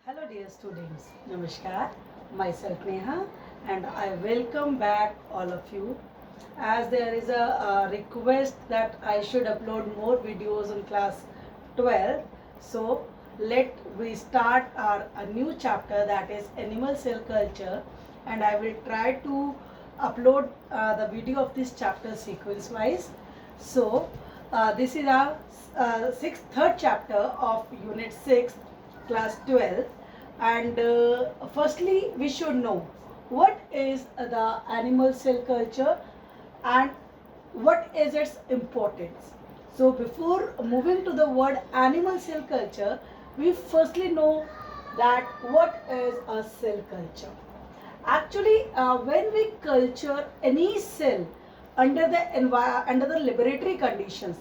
Hello dear students, Namaskar, myself Neha and I welcome back all of you. As there is a request that I should upload more videos in class 12, so let we start a new chapter, that is animal cell culture, and I will try to upload the video of this chapter sequence wise. So this is our third chapter of unit 6 class 12, and firstly we should know what is the animal cell culture and what is its importance. So before moving to the word animal cell culture, we firstly know that what is a cell culture. Actually, when we culture any cell under the laboratory conditions,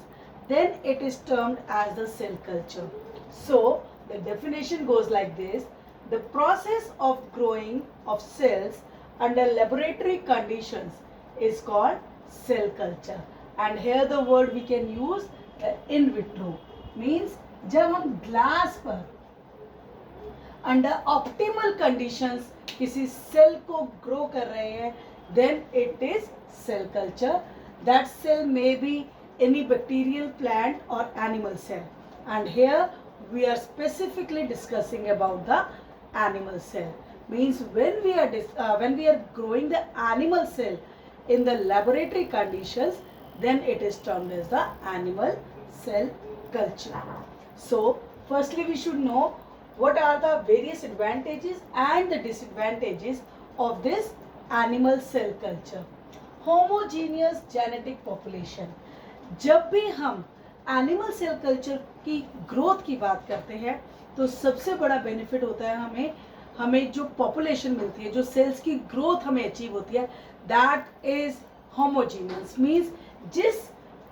then it is termed as the cell culture. So the definition goes like this: the process of growing of cells under laboratory conditions is called cell culture. And here the word we can use in vitro, means जब हम glass पर under optimal conditions किसी cell को grow कर रहे हैं, then it is cell culture. That cell may be any bacterial, plant or animal cell, and here we are specifically discussing about the animal cell. Means when we are growing the animal cell in the laboratory conditions, then it is termed as the animal cell culture. So firstly we should know what are the various advantages and the disadvantages of this animal cell culture. Homogeneous genetic population. जब भी हम animal cell culture की growth की बात करते हैं तो सबसे बड़ा बेनिफिट होता है हमें जो पॉपुलेशन मिलती है, जो सेल्स की ग्रोथ हमें अचीव होती है, दैट इज होमोजीनियस. मीन्स जिस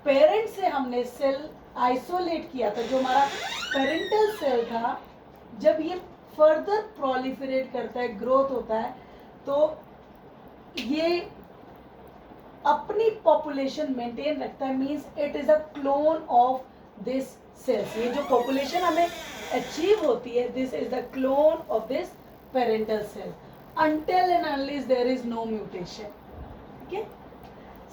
पेरेंट से हमने सेल आइसोलेट किया था, जो हमारा पेरेंटल सेल था, जब ये फर्दर प्रोलिफरेट करता है, ग्रोथ होता है, तो ये अपनी पॉपुलेशन मेंटेन रखता है. Means it is a clone of this cells. ये जो पॉपुलेशन हमें अचीव होती है, this is the clone of this parental cell until and unless there is no mutation. Okay.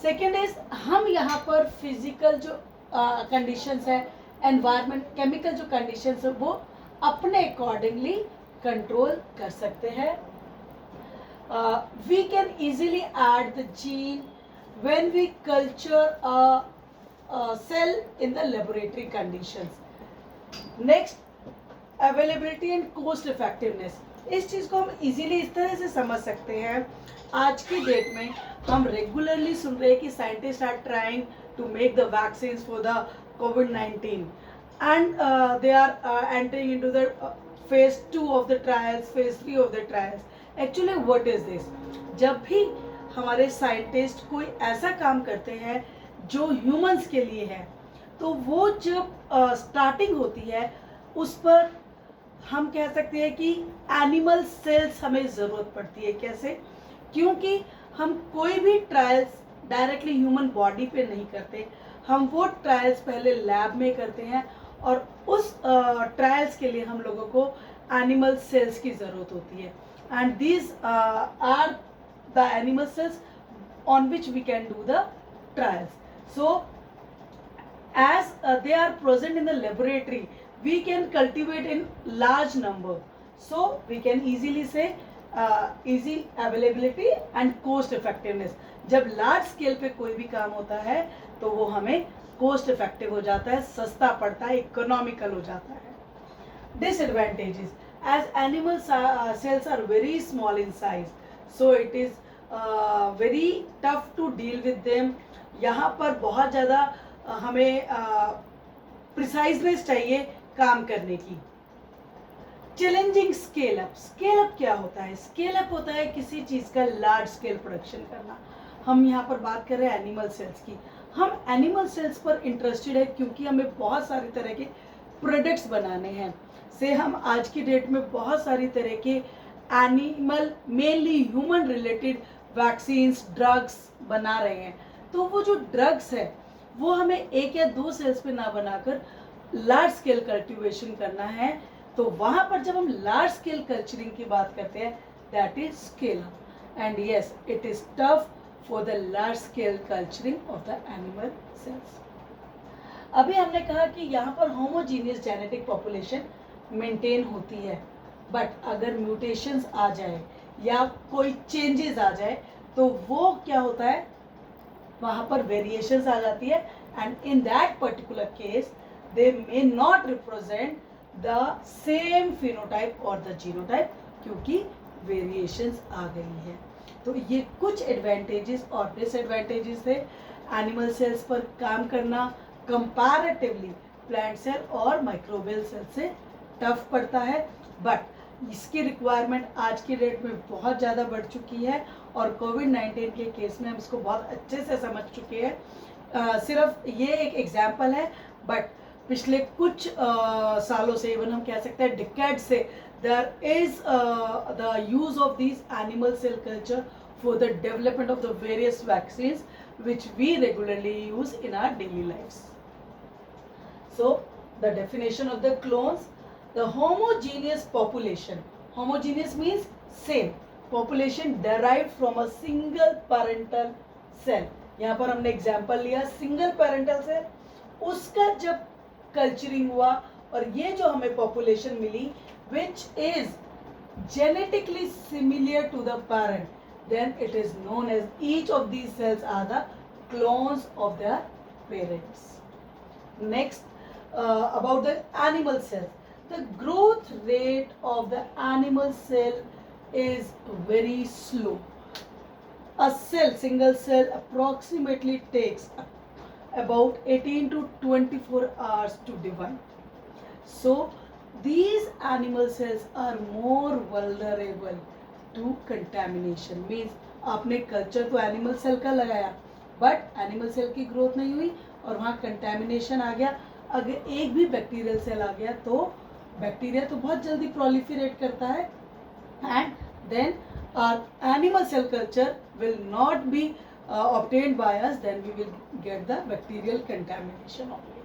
Second is हम यहाँ पर फिजिकल जो कंडीशंस है, एनवायरमेंट, केमिकल जो कंडीशंस है, वो अपने अकॉर्डिंगली कंट्रोल कर सकते हैं. We can easily add the gene when we culture a cell in the laboratory conditions. Next, availability and cost effectiveness. इस चीज़ को हम इजीली इस तरह से समझ सकते हैं. आज की डेट में हम रेगुलरली सुन रहे हैं कि scientist are trying to make the vaccine for the COVID-19 and they are entering into the phase 2 of the trials, phase 3 of the trials. Actually what is this? जब भी हमारे साइंटिस्ट कोई ऐसा काम करते हैं जो ह्यूमंस के लिए है, तो वो जब स्टार्टिंग होती है उस पर हम कह सकते हैं कि एनिमल सेल्स हमें ज़रूरत पड़ती है. कैसे? क्योंकि हम कोई भी ट्रायल्स डायरेक्टली ह्यूमन बॉडी पे नहीं करते. हम वो ट्रायल्स पहले लैब में करते हैं और उस ट्रायल्स के लिए हम लोगों को एनिमल सेल्स की ज़रूरत होती है. And these are the animal cells on which we can do the trials. So as they are present in the laboratory, we can cultivate in large number, so we can easily say easy availability and cost effectiveness. जब large scale पे कोई भी काम होता है तो वो हमें cost effective हो जाता है, सस्ता पड़ता है, economical हो जाता है. Disadvantages: as animal cells are very small in size, so it is very tough to deal with them. यहाँ पर बहुत ज़्यादा हमें प्रिसाइजनेस चाहिए काम करने की. Challenging scale up. Scale up क्या होता है? स्केल अप होता है किसी चीज़ का लार्ज स्केल प्रोडक्शन करना. हम यहाँ पर बात कर रहे हैं एनिमल सेल्स की. हम एनिमल सेल्स पर इंटरेस्टेड है क्योंकि हमें बहुत सारी तरह के प्रोडक्ट्स बनाने हैं. से हम आज की डेट में बहुत सारी तरह के animal, mainly human related vaccines, drugs बना रहे हैं. तो वो जो ड्रग्स है वो हमें एक या दो सेल्स पे ना बनाकर लार्ज स्केल कल्टीवेशन करना है तो वहां पर जब हम लार्ज स्केल कल्चरिंग की बात करते हैं, that is scale up, and yes it is tough for the large scale culturing of the animal cells. अभी हमने कहा कि यहाँ पर होमोजीनियस जेनेटिक पॉपुलेशन मेंटेन होती है, बट अगर म्यूटेशंस आ जाए या कोई चेंजेस आ जाए तो वो क्या होता है, वहाँ पर वेरिएशंस आ जाती है, and in that particular case they may not represent the same phenotype और द जीनोटाइप, क्योंकि वेरिएशंस आ गई है। तो ये कुछ एडवांटेजेस और डिसएडवांटेजेस थे एनिमल सेल्स पर काम करना। कंपैरेटिवली प्लांट सेल और माइक्रोबियल सेल से टफ पड़ता है, बट इसकी रिक्वायरमेंट आज की डेट में बहुत ज़्यादा बढ़ चुकी है, और कोविड-19 के केस में हम इसको बहुत अच्छे से समझ चुके हैं। सिर्फ ये एक एग्जाम्पल है, बट पिछले कुछ सालों से, इवन हम कह सकते हैं डिकेड से, there is the use of these animal cell culture for the development of the various vaccines which we regularly use in our daily lives. So the definition of the clones, the homogeneous population, homogeneous means same population derived from a single parental cell। यहाँ पर हमने example लिया single parental cell, उसका जब culturing हुआ और ये जो हमें पॉपुलेशन मिली which is genetically similar to the parent, then it is known as each of these cells are the clones of their parents. Next, about the animal cell, the growth rate of the animal cell is very slow. A cell, single cell, approximately takes about 18 to 24 hours to divide. So these animal cells are more vulnerable to contamination। means आपने culture तो animal cell का लगाया, but animal cell की growth नहीं हुई और वहाँ contamination आ गया। अगर एक भी बैक्टीरियल सेल आ गया तो बैक्टीरिया तो बहुत जल्दी प्रोलिफरेट करता है, and then our animal cell culture will not be obtained by us, then we will get the bacterial contamination only।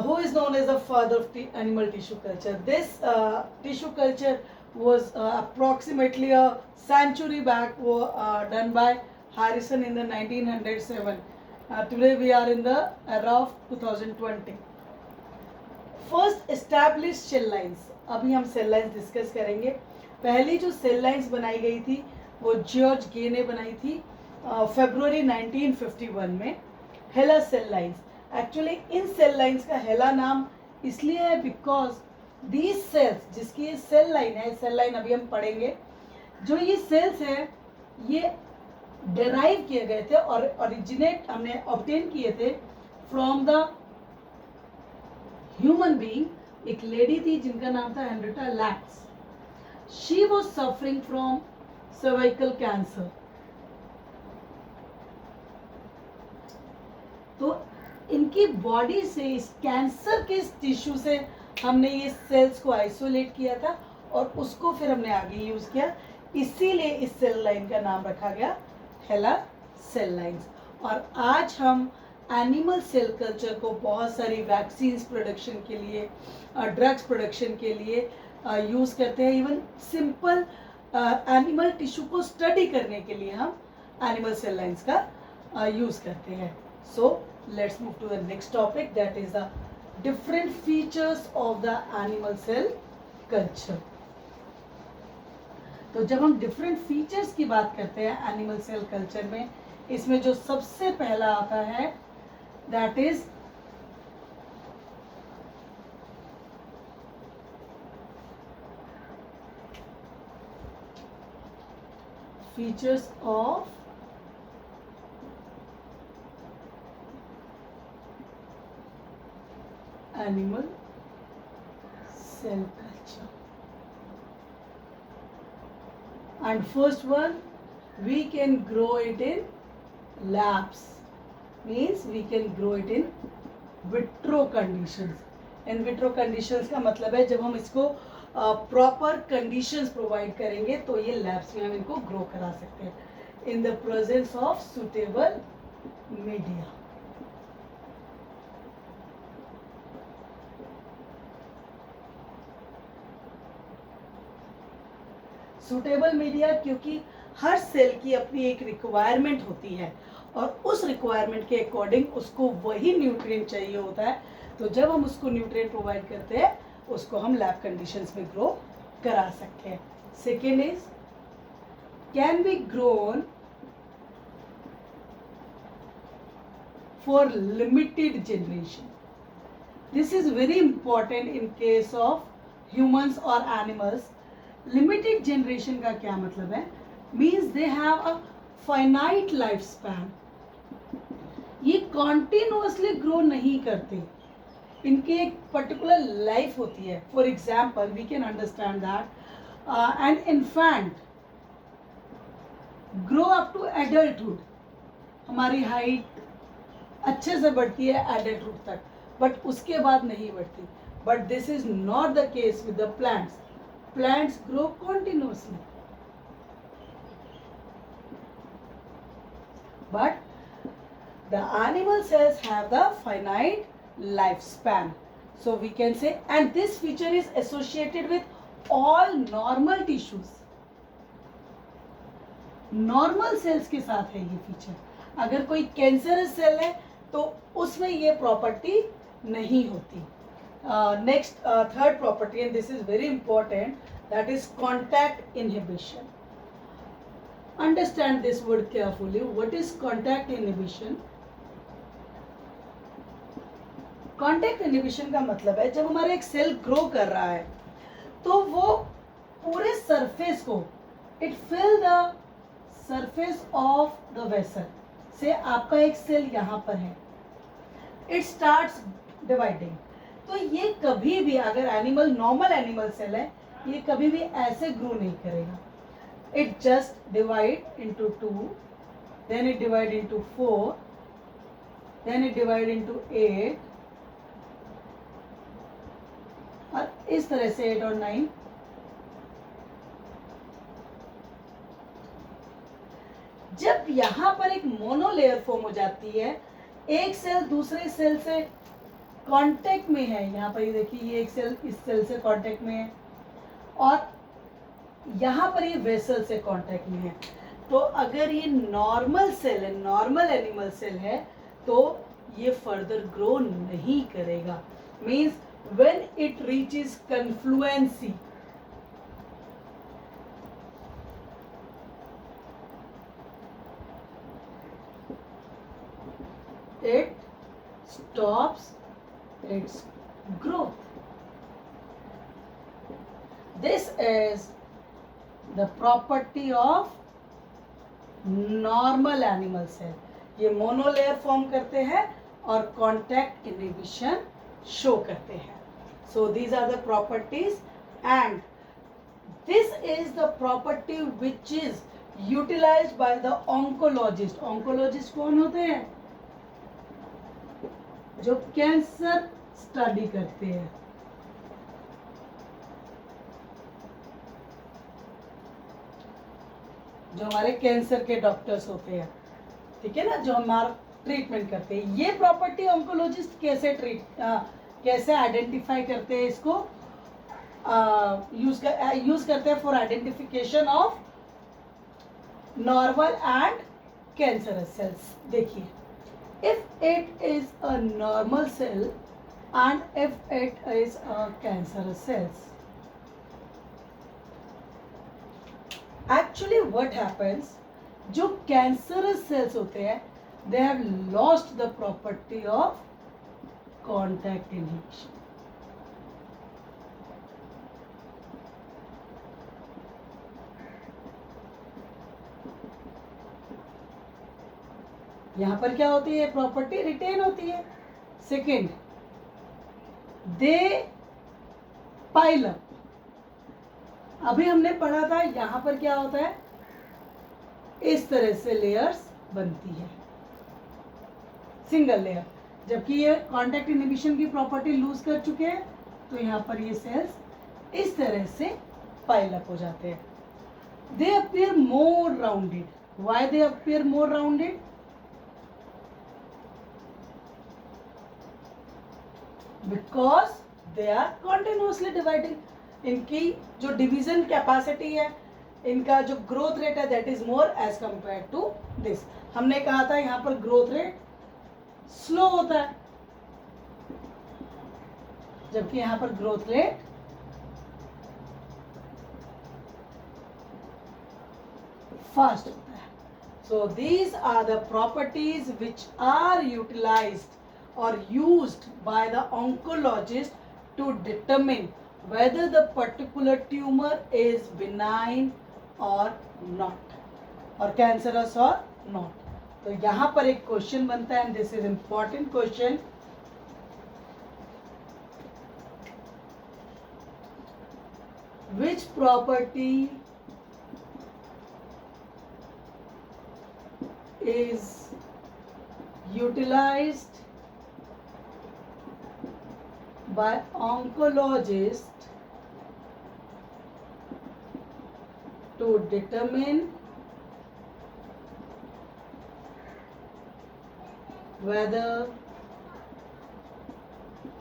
who is known as the father of the animal tissue culture? This tissue culture was approximately a century back done by Harrison in the 1907। Today we are in the era of 2020। First established cell lines, अभी हम cell lines discuss करेंगे। पहली जो cell lines बनाई गई थी वो George गे ने बनाई थी फरवरी 1951 में, हेला सेल लाइन्स। एक्चुअली इन सेल लाइन्स का हेला नाम इसलिए है बिकॉज दीज सेल्स, जिसकी ये सेल लाइन है, सेल लाइन अभी हम पढ़ेंगे, जो ये सेल्स है ये डेराइव किए गए थे और ओरिजिनेट हमने ऑब्टेन किए थे फ्रॉम द ह्यूमन बीइंग। एक लेडी थी जिनका नाम था Henrietta lakhs. She was suffering from cervical cancer. तो इनकी बॉडी से, इस कैंसर के टिश्यू से हमने ये सेल्स को आइसोलेट किया था और उसको फिर हमने आगे यूज किया, इसीलिए इस सेल लाइन का नाम रखा गया हेला सेल लाइन्स। और आज हम एनिमल सेल कल्चर को बहुत सारी वैक्सीन्स प्रोडक्शन के लिए, ड्रग्स प्रोडक्शन के लिए यूज करते हैं। इवन सिंपल एनिमल टिश्यू को स्टडी करने के लिए हम एनिमल सेल लाइन्स का यूज करते हैं। So let's move to the next topic, that is the different features of the animal cell culture. तो जब हम डिफरेंट फीचर्स की बात करते हैं एनिमल सेल कल्चर में, इसमें जो सबसे पहला आता है that is features of animal cell culture। And first one, we can grow it in labs, means we can grow it in vitro conditions। in vitro conditions का मतलब है जब हम इसको प्रॉपर कंडीशंस प्रोवाइड करेंगे तो ये लैब्स में हम इनको ग्रो करा सकते हैं in the presence of suitable media. Suitable media क्योंकि हर सेल की अपनी एक रिक्वायरमेंट होती है और उस रिक्वायरमेंट के अकॉर्डिंग उसको वही न्यूट्रिएंट चाहिए होता है। तो जब हम उसको न्यूट्रिएंट प्रोवाइड करते हैं उसको हम लैब कंडीशंस में ग्रो करा सकते हैं। Second is can be grown for limited generation. This is very important in case of humans और एनिमल्स। लिमिटेड जनरेशन का क्या मतलब है? Means they have a finite life span. ये कॉन्टिन्यूअसली ग्रो नहीं करते, इनकी एक पर्टिकुलर लाइफ होती है। For example we can understand that an infant grow up to adulthood. हमारी हाइट अच्छे से बढ़ती है एडल्टहुड तक, बट उसके बाद नहीं बढ़ती। But this is not the case with the plants. Plants grow continuously, but the animal cells have the finite lifespan. So we can say, and this feature is associated with all normal tissues. Normal sales के साथ है ये feature. अगर कोई cancerous cell है तो उसमें ये प्रॉपर्टी नहीं होती। Next third property, and this is very important, that is contact inhibition. Understand this word carefully. What is contact inhibition? Contact inhibition का मतलब है जब हमारा एक सेल ग्रो कर रहा है तो वो पूरे सरफेस को, it fill the surface of the vessel. से आपका एक सेल यहाँ पर है, इट स्टार्ट्स डिवाइडिंग। तो ये कभी भी, अगर एनिमल नॉर्मल एनिमल सेल है, ये कभी भी ऐसे ग्रो नहीं करेगा। It just divide into 2, then it divide into 4, then it divide into 8, और इस तरह से 8 और 9। जब यहाँ पर एक मोनोलेयर फॉर्म हो जाती है, एक सेल दूसरे सेल से कांटेक्ट में है, यहाँ पर ये देखिए ये एक सेल इस सेल से कांटेक्ट में है और यहाँ पर ये वेसल से कांटेक्ट में है। तो अगर ये नॉर्मल सेल है, नॉर्मल एनिमल सेल है, तो ये फर्दर ग्रो नहीं करेगा। Means when it reaches confluency, it stops its growth. This is the property of normal animal cell. ये मोनोलेयर फॉर्म करते हैं और कॉन्टैक्ट इनहिबिशन शो करते हैं। So these are the properties and this is the property which is utilised by the oncologist. Oncologist कौन होते हैं? जो कैंसर स्टडी करते हैं। जो हमारे कैंसर के डॉक्टर्स होते हैं, ठीक है ना, जो हमारा ट्रीटमेंट करते हैं। ये प्रॉपर्टी ऑन्कोलॉजिस्ट कैसे आइडेंटिफाई करते हैं, इसको यूज करते हैं for identification of normal and cancerous cells. देखिए, if it is a normal cell and if it is a cancerous cells, actually what happens, जो cancerous cells होते हैं, they have lost the property of contact inhibition. यहाँ पर क्या होती है? Property retain होती है। सेकेंड, दे पाइल अप। अभी हमने पढ़ा था यहाँ पर क्या होता है, इस तरह से लेयर्स बनती है, सिंगल लेयर। जबकि ये कॉन्टैक्ट इनहिबिशन की प्रॉपर्टी लूज कर चुके हैं, तो यहाँ पर ये सेल्स इस तरह से पाइल अप हो जाते हैं। They appear more rounded. Why they appear more rounded? Because they are continuously dividing. इनकी जो डिवीजन कैपेसिटी है, इनका जो ग्रोथ रेट है that is more as compare to this. हमने कहा था यहाँ पर ग्रोथ रेट स्लो होता है, जबकि यहाँ पर ग्रोथ रेट फास्ट होता है. So these are the properties which are utilized or used by the oncologist to determine whether the particular tumor is benign or not, or cancerous or not. तो यहाँ पर एक क्वेश्चन बनता है, and this is important question. Which property is utilized by oncologist to determine whether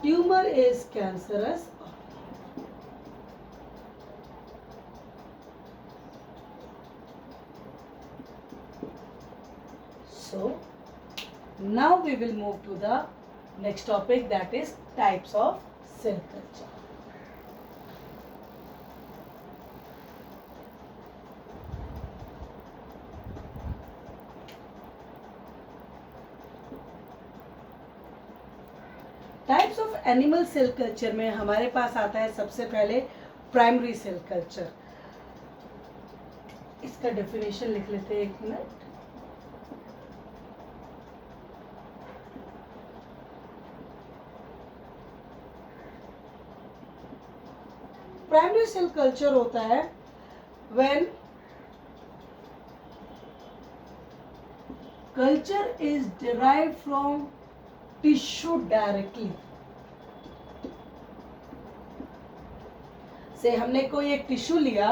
tumor is cancerous. So now we will move to the next topic, that is types of cell culture. Types of animal cell culture में हमारे पास आता है सबसे पहले primary cell culture. इसका definition लिख लेते हैं, एक मिनट. प्राइमरी सेल कल्चर होता है when culture is derived from tissue directly. से हमने कोई एक टिश्यू लिया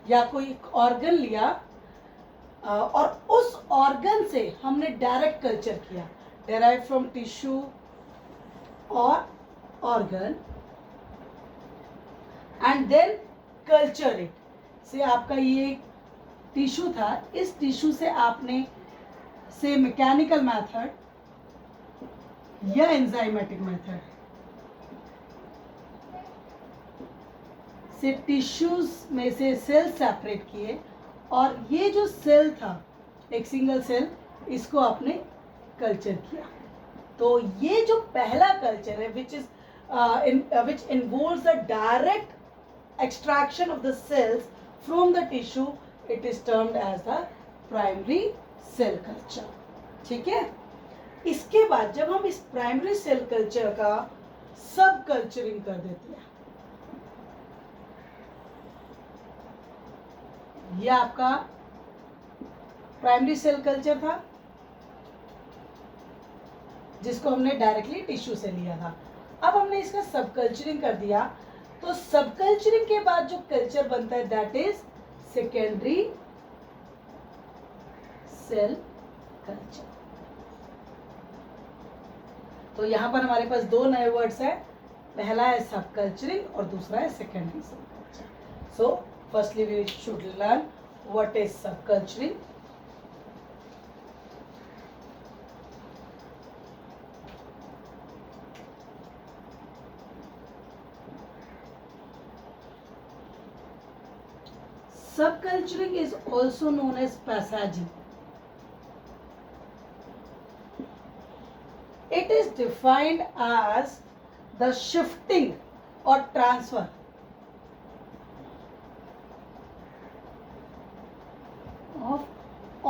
या कोई ऑर्गन लिया और उस ऑर्गन से हमने डायरेक्ट कल्चर किया, डेराइव फ्रॉम टिश्यू और organ, and then culture it. से आपका ये टिश्यू था, इस टिश्यू से आपने से मैकेनिकल मेथड या एंजाइमेटिक मेथड से टिश्यूज में से सेल सेपरेट किए, और ये जो सेल था एक सिंगल सेल, इसको आपने कल्चर किया. तो ये जो पहला कल्चर है which is which involves the direct extraction of the cells from the tissue, it is termed as the primary cell culture. ठीक है. इसके बाद जब हम इस प्राइमरी सेल कल्चर का सब कल्चरिंग कर देते हैं, ये आपका प्राइमरी सेल कल्चर था जिसको हमने डायरेक्टली टिश्यू से लिया था. अब हमने इसका सब कल्चरिंग कर दिया, तो सब कल्चरिंग के बाद जो कल्चर बनता है that is secondary cell culture. तो यहां पर हमारे पास दो नए वर्ड्स है, पहला है सब कल्चरिंग और दूसरा है secondary cell culture. So firstly we should learn what is subculturing. Subculturing is also known as passaging. It is defined as the shifting or transfer of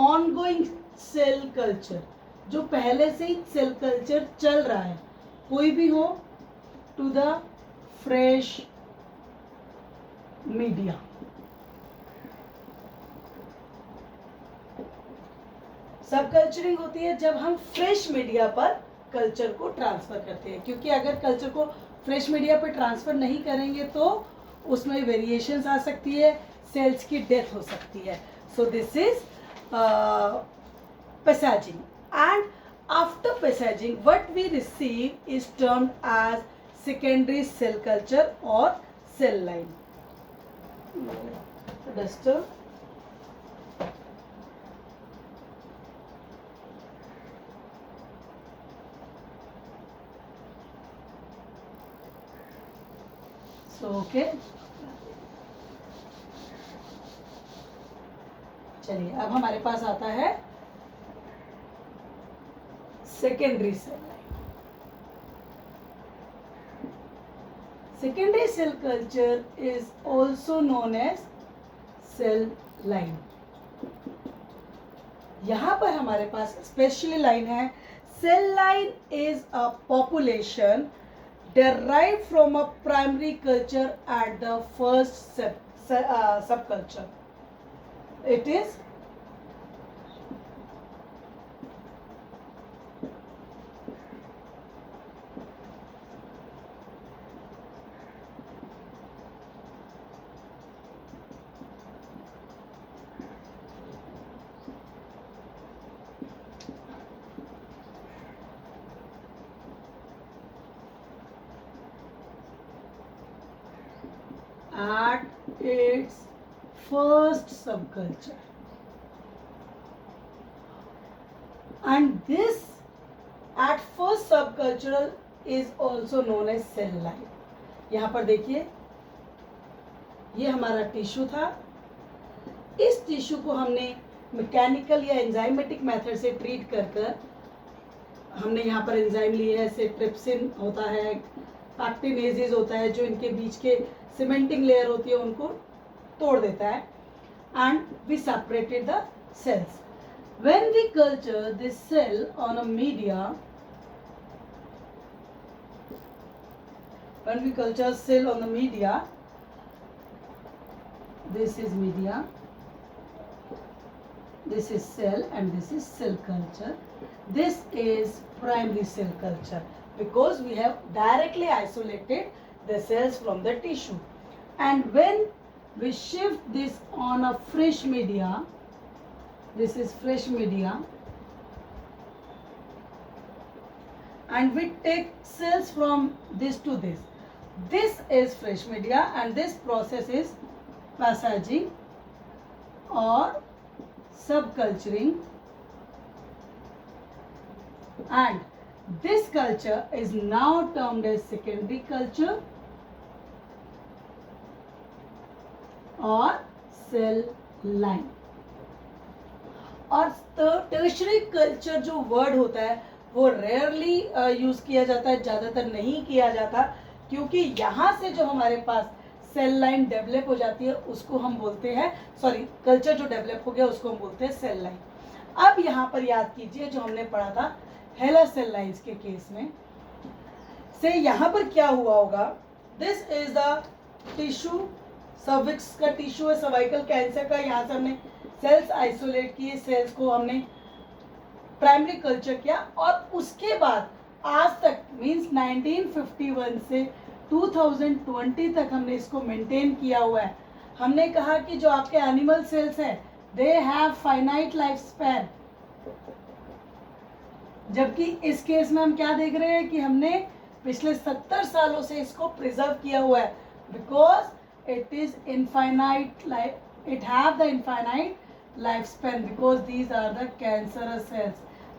ongoing cell culture, जो पहले से ही cell culture चल रहा है कोई भी हो, to the fresh media. सब कल्चरिंग होती है जब हम फ्रेश मीडिया पर कल्चर को ट्रांसफर करते हैं, क्योंकि अगर कल्चर को फ्रेश मीडिया पर ट्रांसफर नहीं करेंगे तो उसमें वेरिएशंस आ सकती है, सेल्स की डेथ हो सकती है. So this is passaging, and after passaging what we receive is termed as secondary cell culture और cell line. Duster so okay, चलिए अब हमारे पास आता है secondary cell line. Secondary cell culture is also known as cell line. यहां पर हमारे पास स्पेशली लाइन है. Cell line is a population derived from a primary culture at the first subculture. It is at its first subculture, and this at first subcultural is also known as cell line. यहाँ पर देखिए, ये हमारा tissue था. इस tissue को हमने mechanical या एंजाइमेटिक मेथड से ट्रीट कर कर हमने यहाँ पर एंजाइम लिए है. से ट्रिप्सिन होता है, एक्टिनेजेस होता है, जो इनके बीच के सीमेंटिंग लेयर होती है उनको तोड़ देता है. And we separated the cells. When we culture this cell on a media, when we culture cell on the media, this is media, this is cell, and this is cell culture. This is primary cell culture because we have directly isolated the cells from the tissue. And when we shift this on a fresh media, this is fresh media, and we take cells from this to this. This is fresh media, and this process is passaging or subculturing, and this culture is now termed as secondary culture or cell line. और tertiary culture जो word होता है वो rarely use किया जाता है, ज़्यादातर नहीं किया जाता, क्योंकि यहाँ से जो हमारे पास सेल लाइन डेवलप हो जाती है उसको हम बोलते हैं, सॉरी, कल्चर जो डेवलप हो गया उसको हम बोलते हैं सेल लाइन. अब यहाँ पर याद कीजिए जो हमने पढ़ा था हेला सेल लाइन्स के केस में से यहाँ पर क्या हुआ होगा. This is the tissue, cervix का टिश्यू है, सर्वाइकल कैंसर का. यहाँ से हमने सेल्स आइसोलेट किए, सेल्स को हमने प्राइमरी कल्चर किया, और उसके बाद आज तक मीन्स 1951 से 2020 तक हमने इसको मेंटेन किया हुआ है. हमने कहा कि जो आपके एनिमल सेल्स हैं they have finite life span, जबकि इस केस में हम क्या देख रहे हैं कि हमने पिछले 70 सालों से इसको प्रिजर्व किया हुआ है, because it is infinite life, it have the infinite life span, because these are the cancerous cells.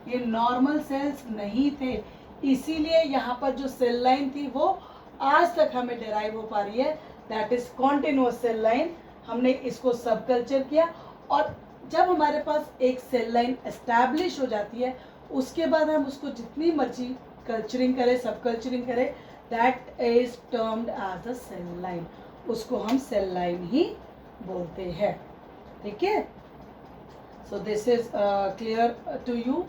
ये नॉर्मल सेल्स नहीं थे, इसीलिए यहाँ पर जो सेल लाइन थी वो आज तक हमें डिराइव हो पा रही है. That is continuous cell line. हमने इसको सब कल्चर किया, और जब हमारे पास एक सेल लाइन एस्टैब्लिश हो जाती है उसके बाद हम उसको जितनी मर्जी कल्चरिंग करें, सब कल्चरिंग करें, that is termed as a cell line. उसको हम सेल लाइन ही बोलते हैं. ठीक है, so this is clear to you.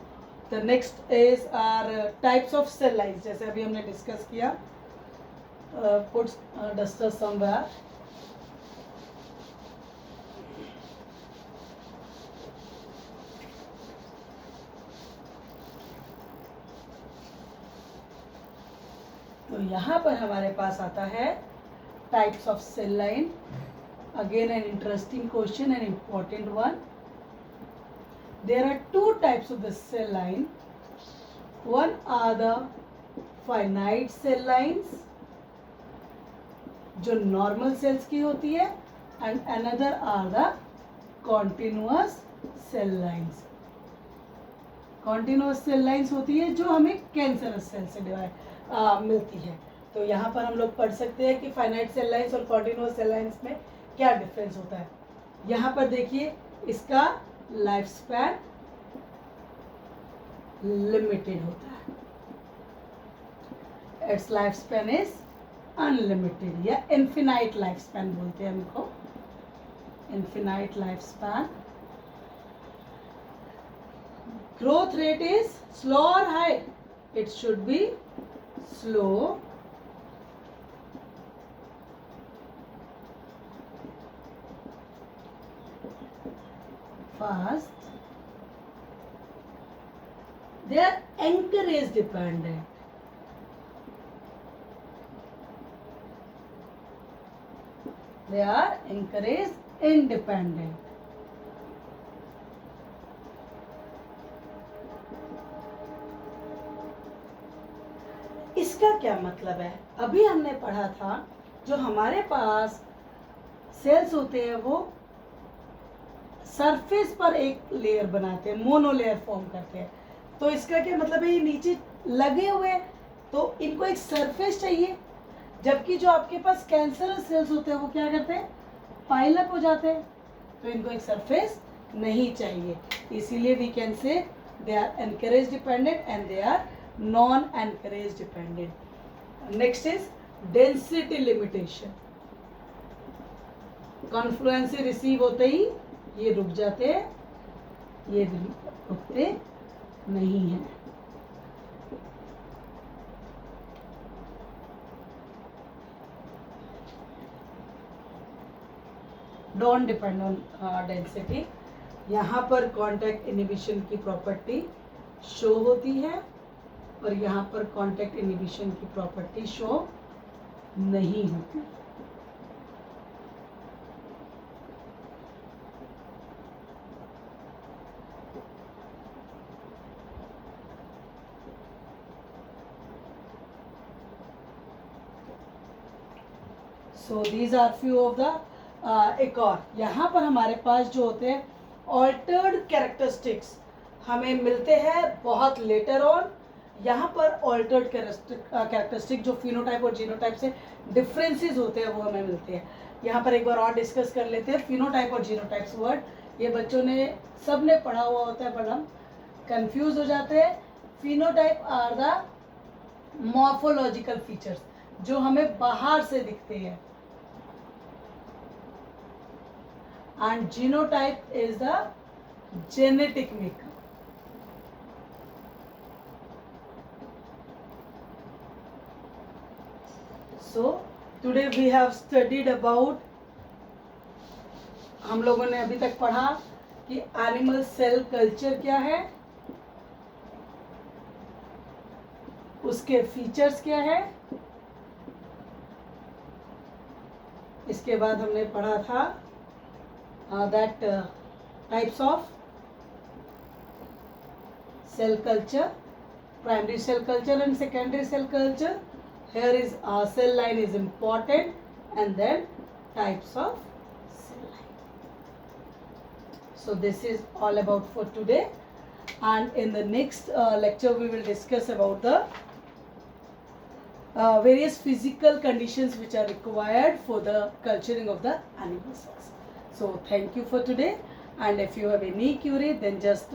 The next is are types of cell lines. जैसे अभी हमने डिस्कस किया, पुट डस्टर समवेयर. तो यहाँ पर हमारे पास आता है types of cell line. Again an interesting question, an important one. There are two types of the cell line. One are the finite cell lines, जो normal cells की होती है, and another are the continuous cell lines. Continuous cell lines होती है जो हमें cancerous cell से मिलती है. तो यहाँ पर हम लोग पढ़ सकते हैं कि फाइनाइट सेल लाइन्स और कॉन्टिन्यूअस सेल लाइन्स में क्या डिफरेंस होता है। यहाँ पर देखिए इसका लाइफ स्पैन लिमिटेड होता है, its life span is unlimited या इन्फिनाइट लाइफ स्पैन बोलते हैं हमको, infinite life span. Growth rate is slow और high, it should be slow fast, their anchor is dependent, their anchor is independent. इसका क्या मतलब है? अभी हमने पढ़ा था जो हमारे पास सेल्स होते हैं वो सरफेस पर एक लेयर बनाते हैं, मोनोलेयर फॉर्म करते हैं। तो इसका क्या मतलब है, ये नीचे लगे हुए तो इनको एक सरफेस चाहिए, जबकि जो आपके पास कैंसरस सेल्स होते हैं वो क्या करते हैं, पाइल अप हो जाते हैं, तो इनको एक सरफेस नहीं चाहिए। इसीलिए we can say they are anchorage dependent and they are non anchorage dependent. Next is density limitation. Confluency receive होते ही ये रुक जाते हैं, ये रुकते नहीं हैं। Don't depend on density. यहाँ पर कॉन्टैक्ट इनहिबिशन की प्रॉपर्टी शो होती है और यहाँ पर कॉन्टैक्ट इनहिबिशन की प्रॉपर्टी शो नहीं होती। So these are few of the एक और यहाँ पर हमारे पास जो होते हैं ऑल्टर्ड कैरेक्टरिस्टिक्स हमें मिलते हैं बहुत लेटर ऑन। यहाँ पर ऑल्टर्ड कैरेक्टरिस्टिक जो फिनोटाइप और जीनोटाइप से डिफरेंसेस होते हैं वो हमें मिलते हैं। यहाँ पर एक बार और डिस्कस कर लेते हैं फिनोटाइप और जीनोटाइप्स वर्ड। ये बच्चों ने सब ने पढ़ा हुआ होता है, पर हम कंफ्यूज हो जाते हैं। Phenotype are the morphological features जो हमें बाहर से दिखते हैं, and genotype is the genetic makeup. So today we have studied about, हम लोगों ने अभी तक पढ़ा कि एनिमल सेल कल्चर क्या है, उसके फीचर्स क्या है। इसके बाद हमने पढ़ा था that types of cell culture, primary cell culture and secondary cell culture. Here is cell line is important, and then types of cell line. So this is all about for today, and in the next lecture we will discuss about the various physical conditions which are required for the culturing of the animal cells. So thank you for today, and if you have any query then just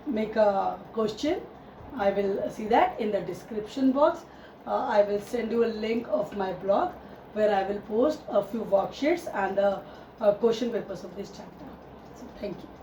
make a question. I will see that in the description box. I will send you a link of my blog where I will post a few worksheets and the question papers of this chapter. So thank you.